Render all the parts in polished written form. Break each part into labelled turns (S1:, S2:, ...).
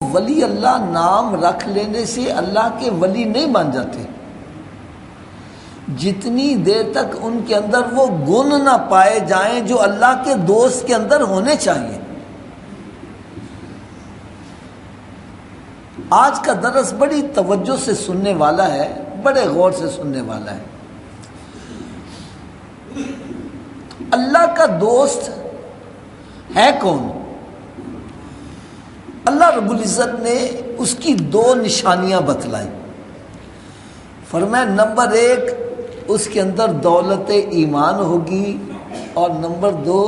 S1: ولی اللہ نام رکھ لینے سے اللہ کے ولی نہیں بن جاتے، جتنی دیر تک ان کے اندر وہ گن نہ پائے جائیں جو اللہ کے دوست کے اندر ہونے چاہیے۔ آج کا درس بڑی توجہ سے سننے والا ہے، بڑے غور سے سننے والا ہے۔ اللہ کا دوست ہے کون؟ اللہ رب العزت نے اس کی دو نشانیاں بتلائیں۔ فرمایا نمبر 1 اس کے اندر دولت ایمان ہوگی، اور نمبر 2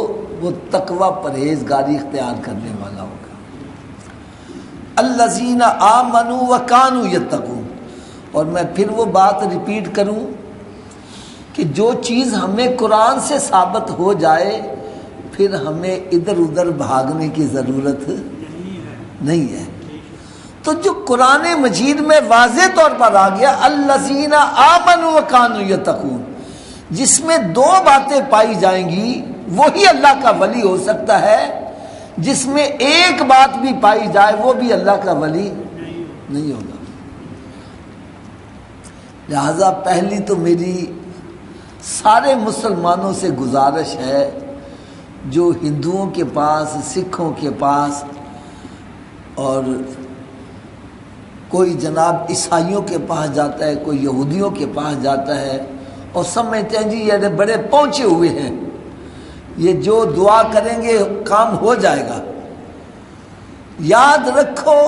S1: وہ تقوی پرہیزگاری اختیار کرنے والا ہوگا۔ الذین آمنوا وکانوا یتقون۔ اور میں پھر وہ بات ریپیٹ کروں کہ جو چیز ہمیں قرآن سے ثابت ہو جائے پھر ہمیں ادھر ادھر بھاگنے کی ضرورت نہیں ہے۔ تو جو قرآن مجید میں واضح طور پر آ گیا الذین آمنوا وکانوا یتقون، جس میں 2 باتیں پائی جائیں گی وہی اللہ کا ولی ہو سکتا ہے، جس میں ایک بات بھی پائی جائے وہ بھی اللہ کا ولی نہیں ہوگا۔ لہذا پہلی تو میری سارے مسلمانوں سے گزارش ہے، جو ہندوؤں کے پاس، سکھوں کے پاس اور کوئی جناب عیسائیوں کے پاس جاتا ہے، کوئی یہودیوں کے پاس جاتا ہے اور سمجھتے ہیں جی یہ بڑے پہنچے ہوئے ہیں، یہ جو دعا کریں گے کام ہو جائے گا۔ یاد رکھو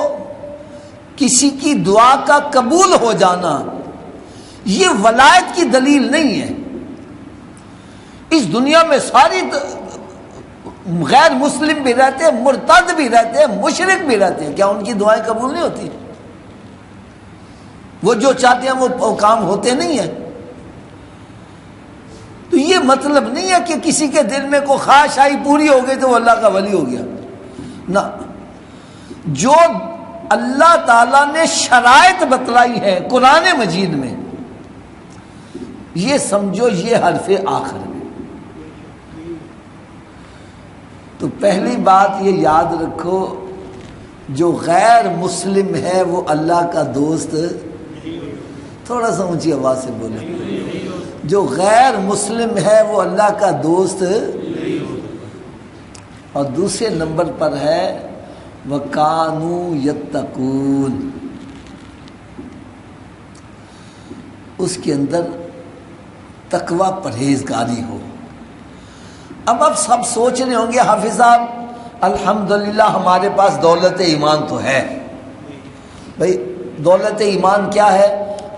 S1: کسی کی دعا کا قبول ہو جانا یہ ولایت کی دلیل نہیں ہے۔ اس دنیا میں ساری غیر مسلم بھی رہتے ہیں، مرتد بھی رہتے ہیں، مشرک بھی رہتے ہیں، کیا ان کی دعائیں قبول نہیں ہوتی؟ وہ جو چاہتے ہیں وہ کام ہوتے نہیں ہیں۔ تو یہ مطلب نہیں ہے کہ کسی کے دل میں کوئی خواہش آئی پوری ہو گئی تو وہ اللہ کا ولی ہو گیا، نہ۔ جو اللہ تعالیٰ نے شرائط بتلائی ہے قرآن مجید میں، یہ سمجھو یہ حرف آخر ہے۔ تو پہلی بات یہ یاد رکھو جو غیر مسلم ہے وہ اللہ کا دوست، تھوڑا سا اونچی آواز سے بولے، جو غیر مسلم ہے وہ اللہ کا دوست، اور دوسرے نمبر پر ہے وَكَانُوا يَتَّقُونَ، اس کے اندر تقوی پرہیزگاری ہو۔ اب سب سوچ رہے ہوں گے حافظ صاحب الحمدللہ ہمارے پاس دولت ایمان تو ہے۔ بھئی دولت ایمان کیا ہے؟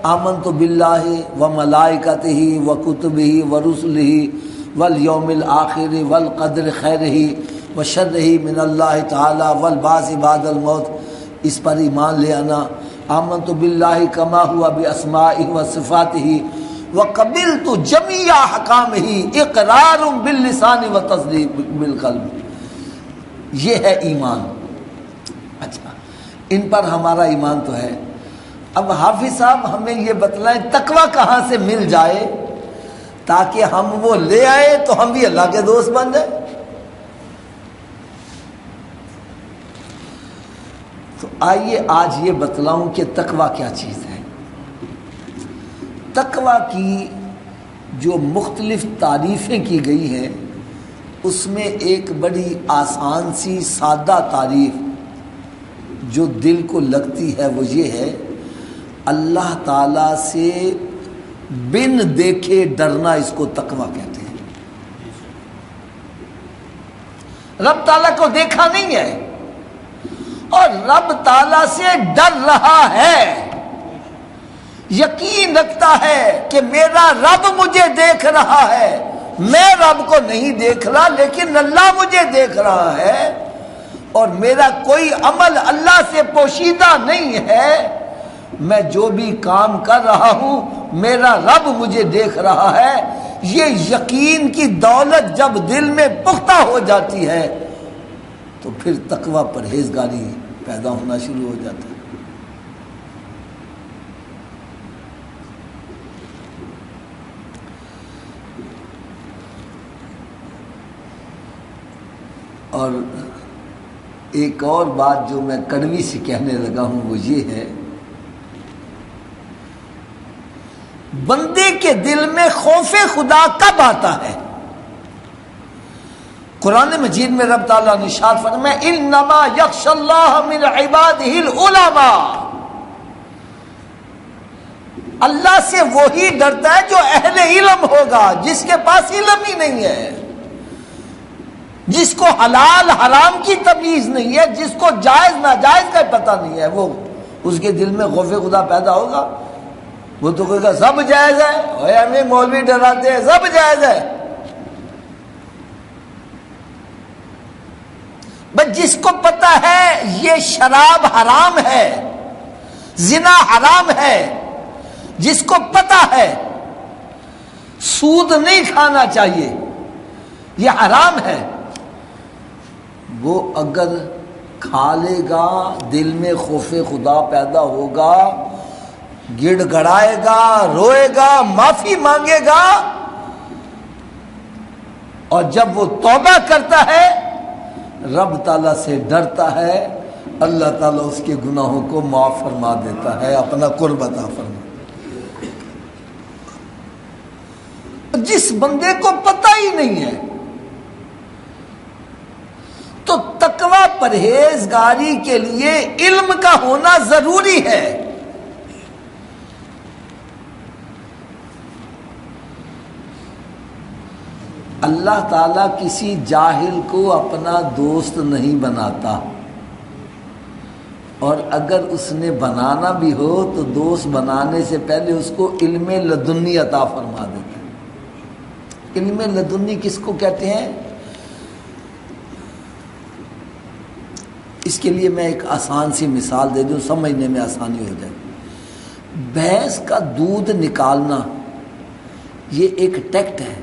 S1: آمنت باللہ وملائکتہ وکتبہ ورسلہ والیوم الآخر والقدر خیرہ وشرہ من اللہ تعالی والبعث بعد الموت، اس پر ایمان لے آنا۔ آمنت باللہ کما ہوا باسمائہ وصفاتہ وقبلت جمیع احکامہ اقرار باللسان وتصدیق بالقلب، یہ ہے ایمان۔ اچھا ان پر ہمارا ایمان تو ہے۔ اب حافظ صاحب ہمیں یہ بتلائیں تقوی کہاں سے مل جائے تاکہ ہم وہ لے آئے تو ہم بھی اللہ کے دوست بن جائیں۔ تو آئیے آج یہ بتلاؤں کہ تقوی کیا چیز ہے۔ تقوی کی جو مختلف تعریفیں کی گئی ہیں اس میں ایک بڑی آسان سی سادہ تعریف جو دل کو لگتی ہے وہ یہ ہے اللہ تعالیٰ سے بن دیکھے ڈرنا، اس کو تقوی کہتے ہیں۔ رب تعالیٰ کو دیکھا نہیں ہے اور رب تعالیٰ سے ڈر رہا ہے، یقین رکھتا ہے کہ میرا رب مجھے دیکھ رہا ہے، میں رب کو نہیں دیکھ رہا لیکن اللہ مجھے دیکھ رہا ہے، اور میرا کوئی عمل اللہ سے پوشیدہ نہیں ہے، میں جو بھی کام کر رہا ہوں میرا رب مجھے دیکھ رہا ہے۔ یہ یقین کی دولت جب دل میں پختہ ہو جاتی ہے تو پھر تقوی پرہیزگاری پیدا ہونا شروع ہو جاتا ہے۔ اور ایک اور بات جو میں کڑوی سے کہنے لگا ہوں وہ یہ ہے، بندے کے دل میں خوف خدا کب آتا ہے؟ قرآن مجید میں رب تعالیٰ نے ارشاد فرمایا انما یخشی اللہ من عبادہ العلماء، اللہ سے وہی ڈرتا ہے جو اہل علم ہوگا، جس کے پاس علم ہی نہیں ہے، جس کو حلال حرام کی تمیز نہیں ہے، جس کو جائز ناجائز کا پتہ نہیں ہے، وہ اس کے دل میں خوف خدا پیدا ہوگا؟ وہ تو کہے گا سب جائز ہے، اوے ہمیں مولوی ڈراتے ہیں سب جائز ہے۔ بس جس کو پتہ ہے یہ شراب حرام ہے، زنا حرام ہے، جس کو پتہ ہے سود نہیں کھانا چاہیے، یہ حرام ہے، وہ اگر کھا لے گا دل میں خوف خدا پیدا ہوگا، گڑ گڑائے گا، روئے گا، معافی مانگے گا، اور جب وہ توبہ کرتا ہے رب تعالیٰ سے ڈرتا ہے، اللہ تعالیٰ اس کے گناہوں کو معاف فرما دیتا ہے، اپنا قرب عطا فرما۔ جس بندے کو پتہ ہی نہیں ہے تو تقوی پرہیزگاری کے لیے علم کا ہونا ضروری ہے۔ اللہ تعالیٰ کسی جاہل کو اپنا دوست نہیں بناتا، اور اگر اس نے بنانا بھی ہو تو دوست بنانے سے پہلے اس کو علم لدنی عطا فرما دیتا ہے۔ علم لدنی کس کو کہتے ہیں؟ اس کے لیے میں ایک آسان سی مثال دے دوں، سمجھنے میں آسانی ہو جائے۔ بھینس کا دودھ نکالنا یہ ایک ٹیکٹ ہے،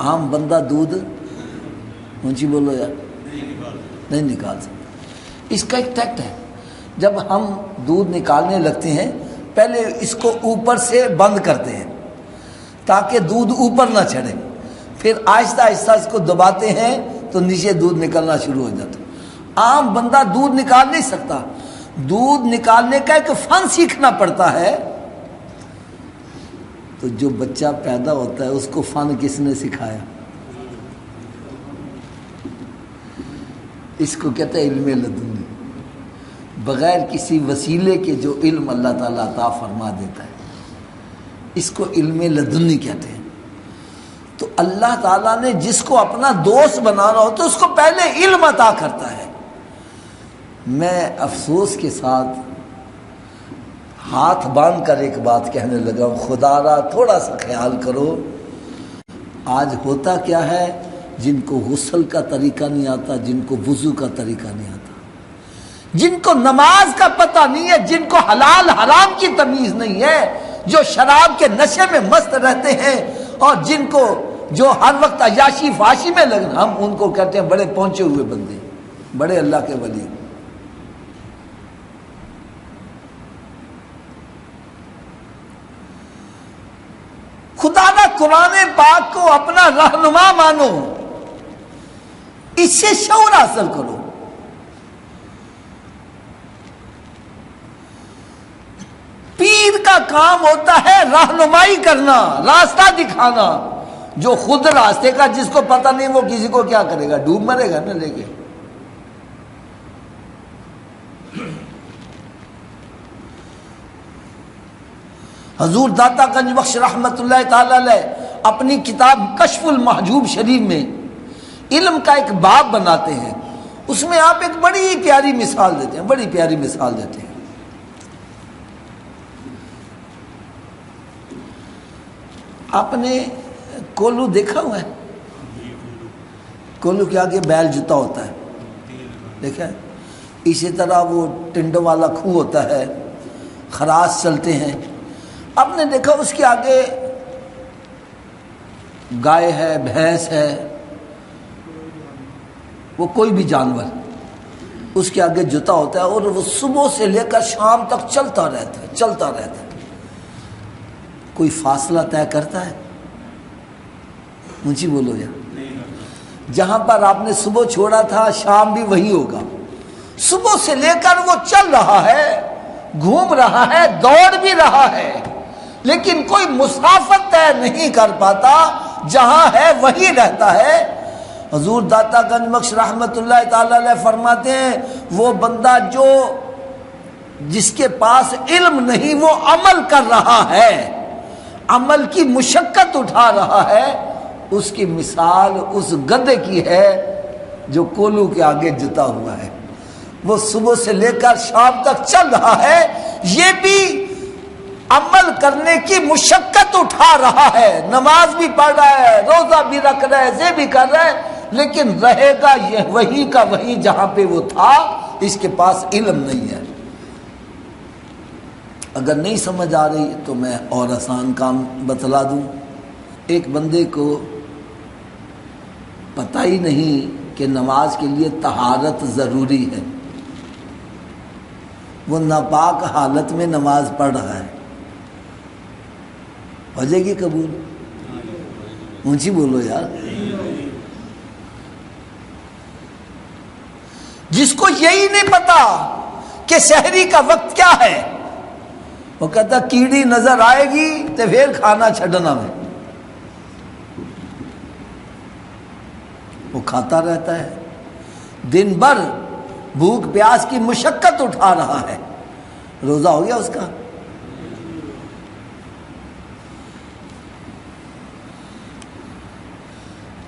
S1: عام بندہ دودھ اونچی بولو یار نہیں نکال سکتا، اس کا ایک ٹیکٹ ہے۔ جب ہم دودھ نکالنے لگتے ہیں پہلے اس کو اوپر سے بند کرتے ہیں تاکہ دودھ اوپر نہ چڑھے، پھر آہستہ آہستہ اس کو دباتے ہیں تو نیچے دودھ نکلنا شروع ہو جاتا ہے۔ عام بندہ دودھ نکال نہیں سکتا، دودھ نکالنے کا ایک فن سیکھنا پڑتا ہے۔ تو جو بچہ پیدا ہوتا ہے اس کو فن کس نے سکھایا؟ اس کو کہتے ہیں علم لدنی، بغیر کسی وسیلے کے جو علم اللہ تعالیٰ عطا فرما دیتا ہے، اس کو علم لدنی کہتے ہیں۔ تو اللہ تعالیٰ نے جس کو اپنا دوست بنانا ہو تو اس کو پہلے علم عطا کرتا ہے۔ میں افسوس کے ساتھ ہاتھ باندھ کر ایک بات کہنے لگا ہوں، خدا را تھوڑا سا خیال کرو۔ آج ہوتا کیا ہے، جن کو غسل کا طریقہ نہیں آتا، جن کو وضو کا طریقہ نہیں آتا، جن کو نماز کا پتہ نہیں ہے، جن کو حلال حرام کی تمیز نہیں ہے، جو شراب کے نشے میں مست رہتے ہیں، اور جن کو جو ہر وقت عیاشی فاشی میں لگنا، ہم ان کو کہتے ہیں بڑے پہنچے ہوئے بندے، بڑے اللہ کے ولی۔ خدا نہ قرآن پاک کو اپنا رہنما مانو، اس سے شعور حاصل کرو۔ پیر کا کام ہوتا ہے رہنمائی کرنا، راستہ دکھانا۔ جو خود راستے کا جس کو پتہ نہیں وہ کسی کو کیا کرے گا، ڈوب مرے گا نا لے کے۔ حضور داتا گنج بخش رحمت اللہ تعالی علیہ اپنی کتاب کشف المحجوب شریف میں علم کا ایک باب بناتے ہیں، اس میں آپ ایک بڑی پیاری مثال دیتے ہیں، بڑی پیاری مثال دیتے ہیں۔ آپ نے کولو دیکھا ہوا ہے؟ کولو کے آگے بیل جوتا ہوتا ہے، دیکھا ہے؟ اسی طرح وہ ٹنڈوں والا کھو ہوتا ہے، خراش چلتے ہیں۔ آپ نے دیکھا اس کے آگے گائے ہے، بھینس ہے، وہ کوئی بھی جانور، اس کے آگے جوتا ہوتا ہے، اور وہ صبح سے لے کر شام تک چلتا رہتا ہے، چلتا رہتا ہے۔ کوئی فاصلہ طے کرتا ہے؟ اونچی بولو یا جہاں پر آپ نے صبح چھوڑا تھا شام بھی وہی ہوگا، صبح سے لے کر وہ چل رہا ہے، گھوم رہا ہے، دوڑ بھی رہا ہے، لیکن کوئی مسافت طے نہیں کر پاتا، جہاں ہے وہیں رہتا ہے۔ حضور داتا گنج بخش رحمت اللہ تعالی علیہ فرماتے ہیں وہ بندہ جو جس کے پاس علم نہیں وہ عمل کر رہا ہے، عمل کی مشقت اٹھا رہا ہے، اس کی مثال اس گدھے کی ہے جو کولو کے آگے جتا ہوا ہے۔ وہ صبح سے لے کر شام تک چل رہا ہے، یہ بھی عمل کرنے کی مشقت اٹھا رہا ہے، نماز بھی پڑھ رہا ہے، روزہ بھی رکھ رہا ہے، یہ بھی کر رہا ہے، لیکن رہے گا یہ وہی کا وہی جہاں پہ وہ تھا، اس کے پاس علم نہیں ہے۔ اگر نہیں سمجھ آ رہی تو میں اور آسان کام بتلا دوں۔ ایک بندے کو پتہ ہی نہیں کہ نماز کے لیے طہارت ضروری ہے، وہ ناپاک حالت میں نماز پڑھ رہا ہے، ہو جائے گی قبول؟ اونچی بولو یار۔ جس کو یہی نہیں پتا کہ سحری کا وقت کیا ہے، وہ کہتا کیڑی نظر آئے گی تو پھر کھانا چھڈنا میں، وہ کھاتا رہتا ہے، دن بھر بھوک پیاس کی مشقت اٹھا رہا ہے، روزہ ہو گیا اس کا؟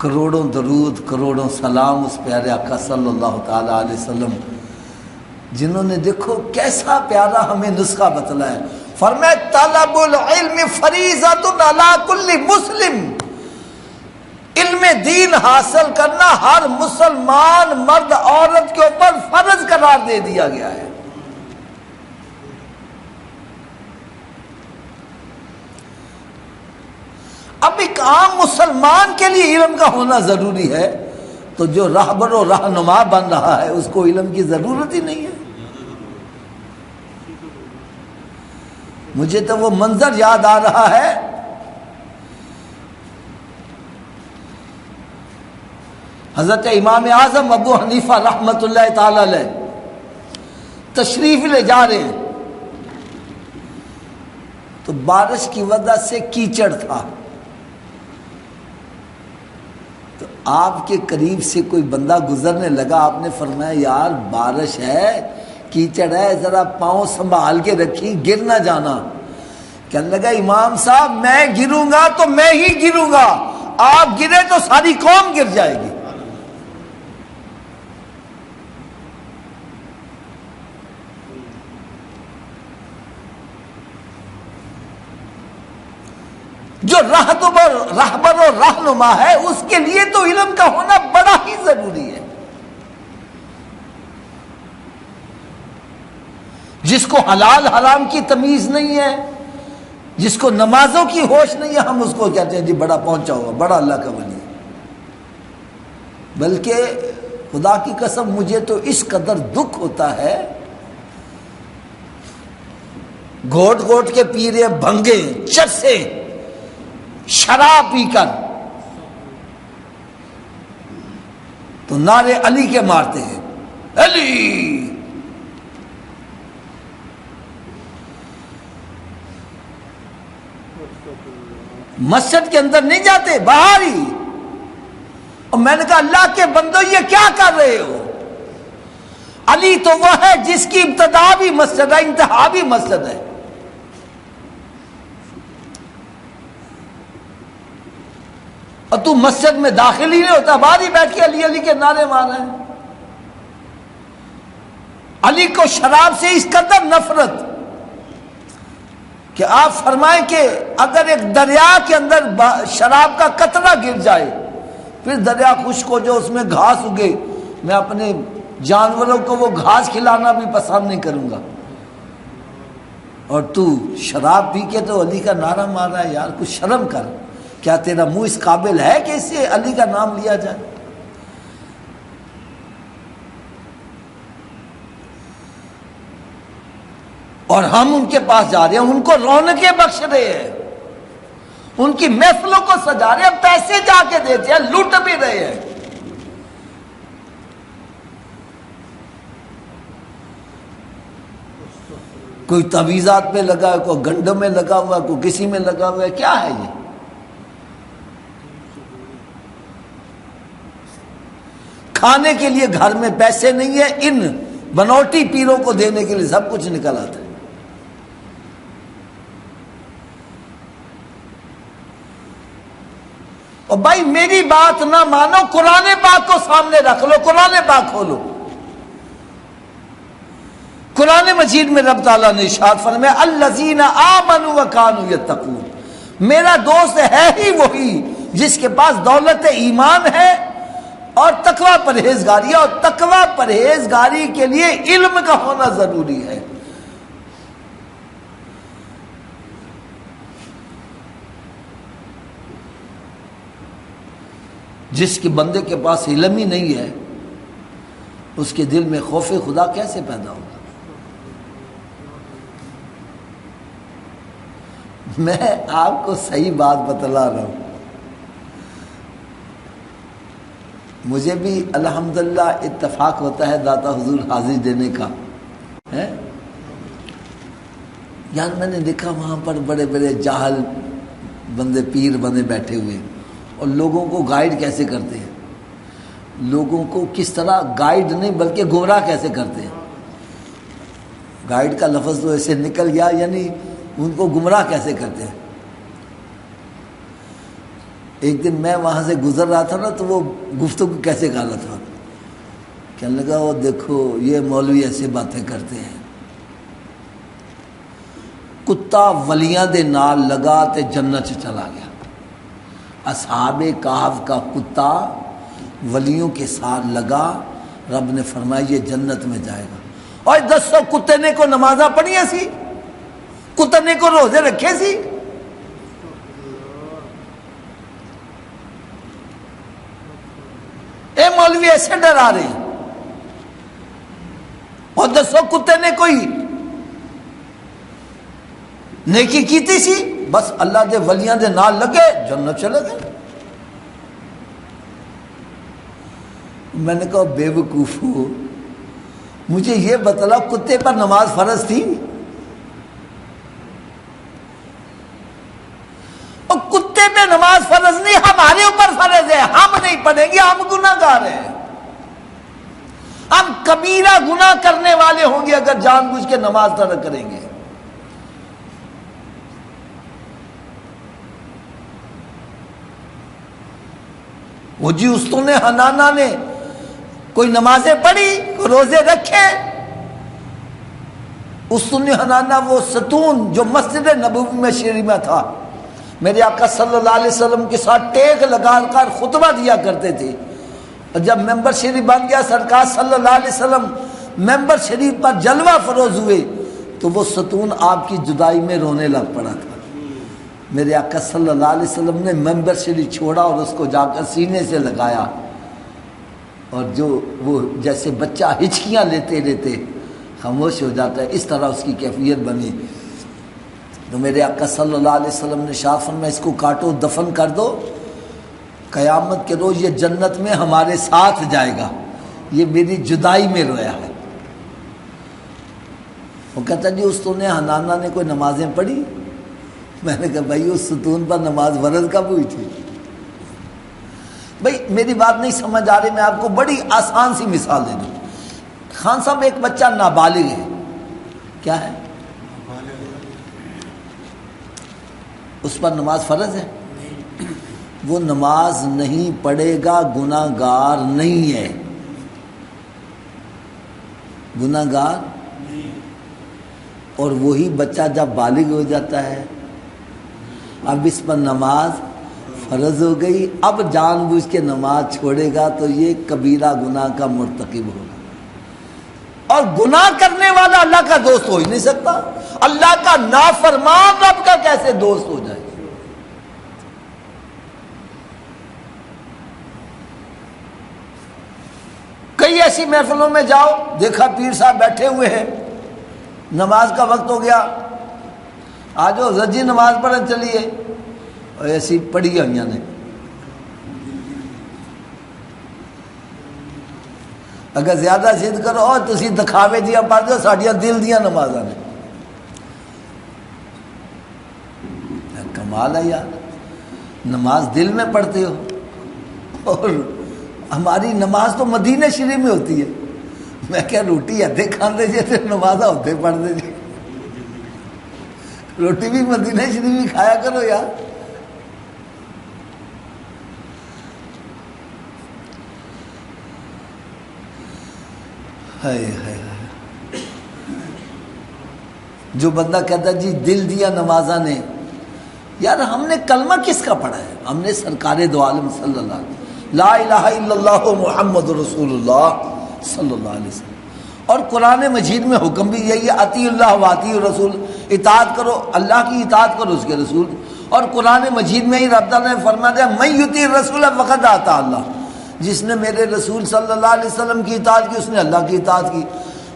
S1: کروڑوں درود، کروڑوں سلام اس پیارے آقا صلی اللہ تعالی علیہ وسلم، جنہوں نے دیکھو کیسا پیارا ہمیں نسخہ بتلایا۔ فرمایا طلب العلم فریضۃ علی کل مسلم، علم دین حاصل کرنا ہر مسلمان مرد عورت کے اوپر فرض قرار دے دیا گیا ہے۔ اب ایک عام مسلمان کے لیے علم کا ہونا ضروری ہے، تو جو رہبر و رہنما بن رہا ہے اس کو علم کی ضرورت ہی نہیں ہے۔ مجھے تو وہ منظر یاد آ رہا ہے، حضرت امام اعظم ابو حنیفہ رحمت اللہ تعالی علیہ تشریف لے جا رہے ہیں، تو بارش کی وجہ سے کیچڑ تھا، تو آپ کے قریب سے کوئی بندہ گزرنے لگا، آپ نے فرمایا یار بارش ہے، کیچڑ ہے، ذرا پاؤں سنبھال کے رکھی، گر نہ جانا۔ کہنے لگا امام صاحب میں گروں گا تو میں ہی گروں گا، آپ گرے تو ساری قوم گر جائے گی۔ جو رہبر و رہنما ہے اس کے لیے تو علم کا ہونا بڑا ہی ضروری ہے۔ جس کو حلال حرام کی تمیز نہیں ہے، جس کو نمازوں کی ہوش نہیں ہے، ہم اس کو کہتے ہیں جی بڑا پہنچا ہوا، بڑا اللہ کا ولی ہے۔ بلکہ خدا کی قسم مجھے تو اس قدر دکھ ہوتا ہے، گھوٹ گھوٹ کے پی رہے بھنگے چرسے شراب پی کر، تو نعرے علی کے مارتے ہیں، علی۔ مسجد کے اندر نہیں جاتے، باہر ہی۔ اور میں نے کہا اللہ کے بندو یہ کیا کر رہے ہو؟ علی تو وہ ہے جس کی ابتدا بھی مسجد ہے، انتہا بھی مسجد ہے۔ اور تو مسجد میں داخل ہی نہیں ہوتا، باہر ہی بیٹھ کے علی علی کے نعرے مار رہے ہیں۔ علی کو شراب سے اس قدر نفرت کہ آپ فرمائیں کہ اگر ایک دریا کے اندر شراب کا قطرہ گر جائے، پھر دریا خشک ہو جو اس میں گھاس اگے، میں اپنے جانوروں کو وہ گھاس کھلانا بھی پسند نہیں کروں گا، اور تو شراب پی کے تو علی کا نعرہ مار رہا ہے۔ یار کچھ شرم کر، کیا تیرا منہ اس قابل ہے کہ اس سے علی کا نام لیا جائے؟ اور ہم ان کے پاس جا رہے ہیں، ان کو رونقیں بخش رہے ہیں، ان کی محفلوں کو سجا رہے ہیں، پیسے جا کے دیتے ہیں، لوٹ بھی رہے ہیں۔ کوئی تعویذات میں لگا ہے، کوئی گنڈوں میں لگا ہوا ہے، کوئی کسی میں لگا ہوا ہے، کیا ہے یہ؟ کھانے کے لیے گھر میں پیسے نہیں ہے، ان بنوٹی پیروں کو دینے کے لیے سب کچھ نکل آتا ہے۔ اور بھائی میری بات نہ مانو، قرآن پاک کو سامنے رکھ لو، قرآن پاک کھولو۔ قرآن مجید میں رب تعالیٰ نے ارشاد فرمایا الذین آمنوا وکانوا یتقون، میرا دوست ہے ہی وہی جس کے پاس دولت ایمان ہے اور تقوی پرہیزگاری ہے، اور تقوی پرہیزگاری کے لیے علم کا ہونا ضروری ہے۔ جس کے بندے کے پاس علم ہی نہیں ہے، اس کے دل میں خوف خدا کیسے پیدا ہوگا؟ میں آپ کو صحیح بات بتلا رہا ہوں، مجھے بھی الحمدللہ اتفاق ہوتا ہے داتا حضور حاضری دینے کا ہے۔ یار میں نے دیکھا وہاں پر بڑے بڑے جاہل بندے، پیر بندے بیٹھے ہوئے، اور لوگوں کو گائیڈ کیسے کرتے ہیں، لوگوں کو کس طرح گائیڈ نہیں بلکہ گمراہ کیسے کرتے ہیں۔ گائیڈ کا لفظ تو ایسے نکل گیا، یعنی ان کو گمراہ کیسے کرتے ہیں۔ ایک دن میں وہاں سے گزر رہا تھا نا، تو وہ گفتگو کیسے کر رہا تھا، کہنے لگا وہ دیکھو یہ مولوی ایسے باتیں کرتے ہیں، کتا ولیاں دے نال لگا تے جنت چ چلا گیا۔ اصحاب کہف کا کتا ولیوں کے ساتھ لگا، رب نے فرمایا یہ جنت میں جائے گا۔ اور 10 کتے نے کو نمازاں پڑھیاں سی، کتے نے کو روزے رکھے سی، اے مولوی ایسے ڈرا رہے ہیں، اور 10 کتے نے کوئی نیکی کیتی سی، بس اللہ دے ولیاں دے نال لگے جنت چلے گئے۔ میں نے کہا بے وقوفو، مجھے یہ بتلا کتے پر نماز فرض تھی؟ اور کتے پہ نماز فرض نہیں، ہمارے اوپر فرض ہے، ہم نہیں پڑھیں گے، ہم گناہ گار ہیں، ہم کبیرہ گناہ کرنے والے ہوں گے اگر جان بوجھ کے نماز ترک کریں گے۔ وہ جی استون حنانہ نے کوئی نمازیں پڑھی، کوئی روزے رکھے، استون حنانہ وہ ستون جو مسجد نبوی میں شریف میں تھا، میرے آقا صلی اللہ علیہ وسلم کے ساتھ ٹیک لگا کر خطبہ دیا کرتے تھے، اور جب ممبر شریف بن گیا سرکار صلی اللہ علیہ وسلم ممبر شریف پر جلوہ فروز ہوئے، تو وہ ستون آپ کی جدائی میں رونے لگ پڑا تھا۔ میرے آقا صلی اللہ علیہ وسلم نے ممبر شریف چھوڑا اور اس کو جا کر سینے سے لگایا، اور جو وہ جیسے بچہ ہچکیاں لیتے لیتے خاموش ہو جاتا ہے، اس طرح اس کی کیفیت بنی۔ تو میرے آقا صلی اللہ علیہ وسلم نے شاہ فرمایا اس کو کاٹو، دفن کر دو، قیامت کے روز یہ جنت میں ہمارے ساتھ جائے گا، یہ میری جدائی میں رویا ہے۔ وہ کہتا جی استون حنانہ نے کوئی نمازیں پڑھی؟ میں نے کہا بھائی اس ستون پر نماز فرض کب ہوئی تھی؟ بھائی میری بات نہیں سمجھ آ رہی، میں آپ کو بڑی آسان سی مثال دے دوں۔ خان صاحب ایک بچہ نابالغ ہے، کیا ہے؟ اس پر نماز فرض ہے؟ وہ نماز نہیں پڑھے گا گناہ گار نہیں ہے، گناہ گار، اور وہی بچہ جب بالغ ہو جاتا ہے اب اس پر نماز فرض ہو گئی، اب جان بوجھ کے نماز چھوڑے گا تو یہ کبیرہ گناہ کا مرتکب ہوگا، اور گناہ کرنے والا اللہ کا دوست ہو ہی نہیں سکتا، اللہ کا نافرمان رب کا کیسے دوست ہو جائے؟ کئی ایسی محفلوں میں جاؤ، دیکھا پیر صاحب بیٹھے ہوئے ہیں، نماز کا وقت ہو گیا، آجو رجی نماز پڑھنے چلیے، اور ایسی پڑھی ہوئی نے اگر زیادہ ضد کرو اور تسی دکھاوے دیا پڑھ دو ساڈیاں دل دیاں نمازاں نے. کمال ہے یار, نماز دل میں پڑھتے ہو, اور ہماری نماز تو مدینہ شریف میں ہوتی ہے. میں کیا روٹی ادھے کھاندے جی تے نمازاں ادھے پڑھتے جی. روٹی بھی مدینہ شریف بھی کھایا کرو یار. جو بندہ کہتا جی دل دیا نمازاں نے, یار ہم نے کلمہ کس کا پڑھا ہے؟ ہم نے سرکار دو عالم صلی اللہ علیہ وسلم لا الہ الا اللہ محمد رسول اللہ صلی اللہ علیہ وسلم. اور قرآن مجید میں حکم بھی یہی ہے, اطیعوا اللہ و اطیعوا الرسول, اطاعت کرو اللہ کی, اطاعت کرو اس کے رسول. اور قرآن مجید میں ہی رب تعالیٰ نے فرما دیا من یطیع الرسول فقد اطاع اللہ, جس نے میرے رسول صلی اللہ علیہ وسلم کی اطاعت کی اس نے اللہ کی اطاعت کی.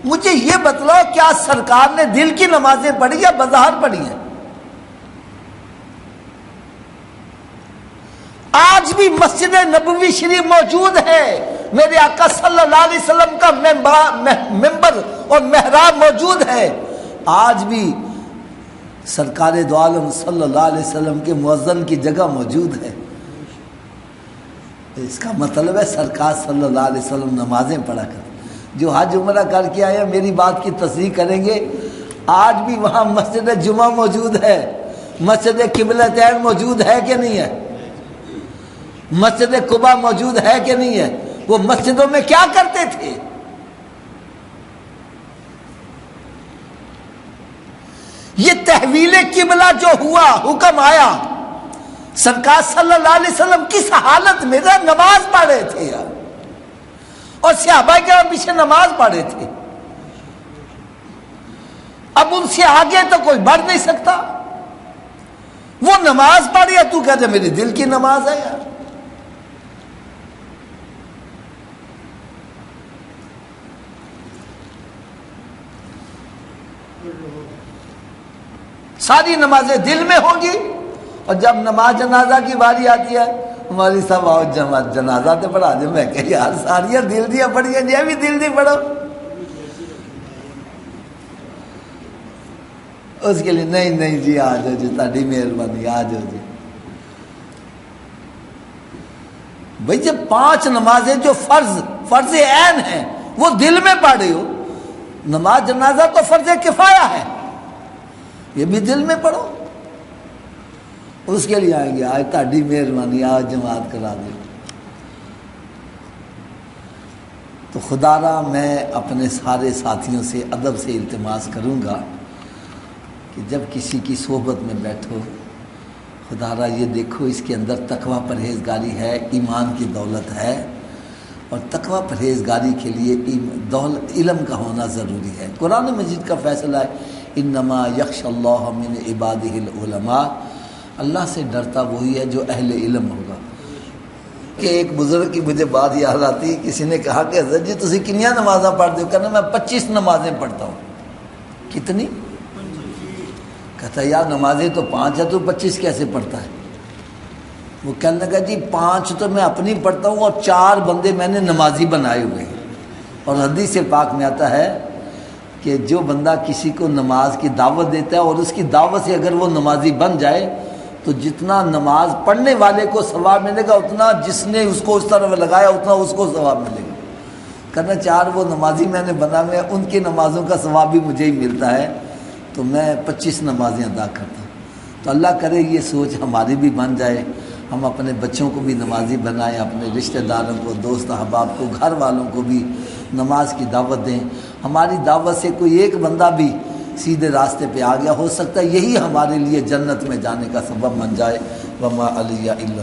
S1: مجھے یہ بتلاؤ کیا سرکار نے دل کی نمازیں پڑھی یا بظاہر پڑھی ہیں؟ آج بھی مسجد نبوی شریف موجود ہے, میرے آقا صلی اللہ علیہ وسلم کا ممبر اور محراب موجود ہے. آج بھی سرکار دو عالم صلی اللہ علیہ وسلم کے مؤذن کی جگہ موجود ہے. اس کا مطلب ہے سرکار صلی اللہ علیہ وسلم نمازیں پڑھا کر. جو حج عمرہ کر کے آئے میری بات کی تصدیق کریں گے, آج بھی وہاں مسجد جمعہ موجود ہے, مسجد قبلتین موجود ہے کہ نہیں ہے, مسجد قباء موجود ہے کہ نہیں ہے. وہ مسجدوں میں کیا کرتے تھے؟ یہ تحویل قبلہ جو ہوا, حکم آیا, سرکار صلی اللہ علیہ وسلم کس حالت میں نماز پڑھے تھے یار, اور صحابہ کرام پیچھے نماز پڑھے تھے. اب ان سے آگے تو کوئی بڑھ نہیں سکتا. وہ نماز پڑھی ہے, تو کہتے میری دل کی نماز ہے یار. ساری نمازیں دل میں ہوں گی, اور جب نماز جنازہ کی باری آتی ہے, ہماری صاحب آؤ جنازہ تو پڑھا دے. میں کہ یار ساریاں دل دیا پڑھی ہیں, یہ بھی دل دی پڑھو. اس کے لیے نہیں جی آ جاؤ جی, تاری مہربانی آ جاؤ جی. بھائی جب 5 نمازیں جو فرض عین ہیں وہ دل میں پڑھے ہو, نماز جنازہ تو فرض کفایہ ہے, یہ بھی دل میں پڑھو. اس کے لیے آئیں گے, آج تاری مہربانی آج جماعت کرا دیں. تو خدا را میں اپنے سارے ساتھیوں سے ادب سے التماس کروں گا کہ جب کسی کی صحبت میں بیٹھو, خدا را یہ دیکھو اس کے اندر تقوی پرہیزگاری ہے, ایمان کی دولت ہے, اور تقوی پرہیزگاری کے لیے علم کا ہونا ضروری ہے. قرآن مجید کا فیصلہ ہے انما یخشی اللہ من عبادہ العلماء, اللہ سے ڈرتا وہی ہے جو اہل علم ہوگا. کہ ایک بزرگ کی مجھے بات یاد آتی, کسی نے کہا کہ حضرت جی تسی کنیاں نمازاں پڑھتے ہو؟ کہنا میں 25 نمازیں پڑھتا ہوں. کتنی؟ کہتا یار نمازیں تو 5 ہے, تو 25 کیسے پڑھتا ہے؟ وہ کہنے لگا جی 5 تو میں اپنی پڑھتا ہوں, اور 4 بندے میں نے نمازی بنائے ہوئے ہیں. اور حدیث پاک میں آتا ہے کہ جو بندہ کسی کو نماز کی دعوت دیتا ہے اور اس کی دعوت سے اگر وہ نمازی بن جائے تو جتنا نماز پڑھنے والے کو ثواب ملے گا, اتنا جس نے اس کو اس طرف لگایا اتنا اس کو ثواب ملے گا. کہنا 4 وہ نمازی میں نے بنا ہوئے ہیں, ان کی نمازوں کا ثواب بھی مجھے ہی ملتا ہے, تو میں 25 نمازیں ادا کرتا ہوں. تو اللہ کرے یہ سوچ ہماری بھی بن جائے, ہم اپنے بچوں کو بھی نمازی بنائیں, اپنے رشتہ داروں کو, دوست احباب کو, گھر والوں کو بھی نماز کی دعوت دیں. ہماری دعوت سے کوئی ایک بندہ بھی سیدھے راستے پہ آ گیا, ہو سکتا ہے یہی ہمارے لیے جنت میں جانے کا سبب بن جائے. وما علیہ الا